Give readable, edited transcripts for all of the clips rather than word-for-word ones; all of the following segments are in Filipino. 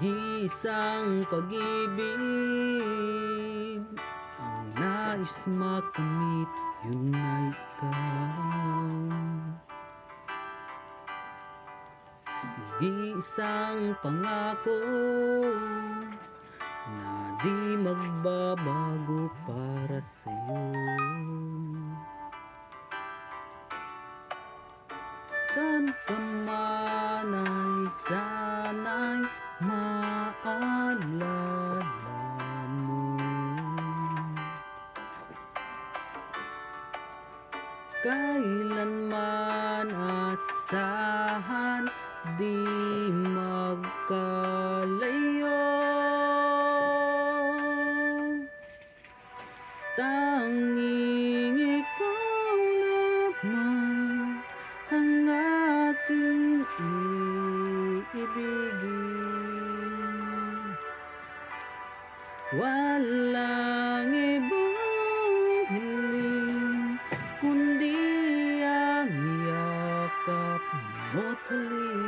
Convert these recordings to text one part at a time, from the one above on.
Nag-iisang pag-ibig ang nais makamit, yun ay ikaw. Nag-iisang pangako na di magbabago para sa'yo. Saan ka man ay sana'y maalala mo. Kailanman asahan di magkalayo. Tanging ikaw naman ang aking iibigin. Walang ibang hiling kundi ang yakap mo't halik.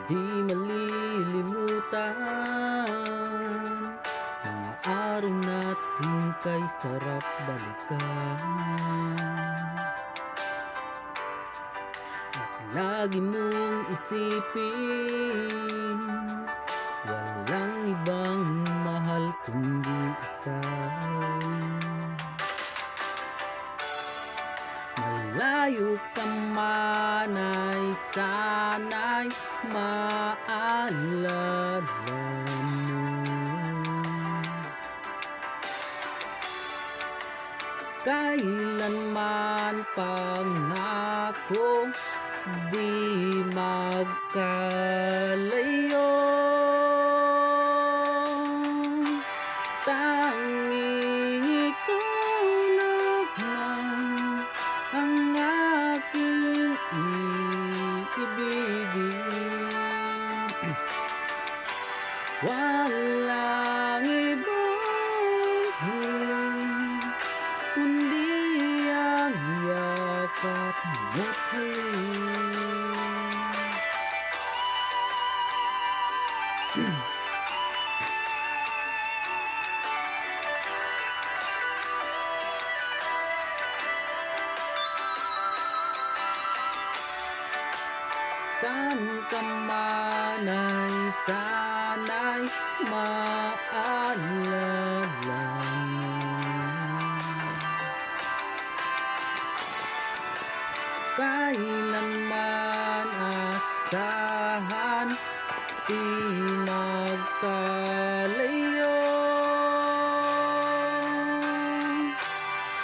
Di malilimutan mga araw natin kay sarap balikan. At lagi mong isipin, walang ibang mahal kundi ikaw. Malayo ka man ay sana'y maalala mo. Kailanman pangako di magkalayo. Tanging ikaw naman ang aking iibigin. Walang ibang hiling kundi ang yakap mo't halik. Saan ka man ay sana'y maalala mo. Kailanman asahan di magkalayo.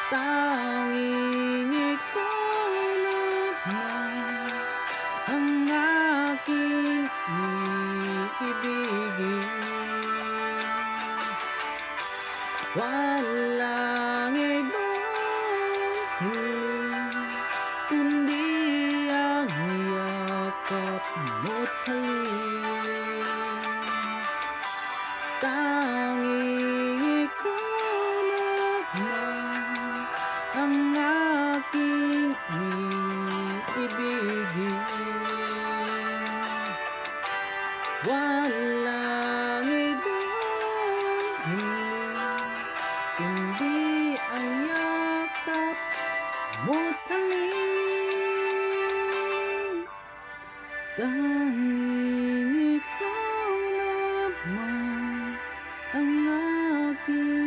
Tanging ikaw naman ang aking iibigin. Walang ibang hiling kundi ang yakap mo't halik. Tanging ikaw naman ang aking iibigin. Walang ibang hiling kundi ang yakap mo't halik. Tanging ikaw naman ang aking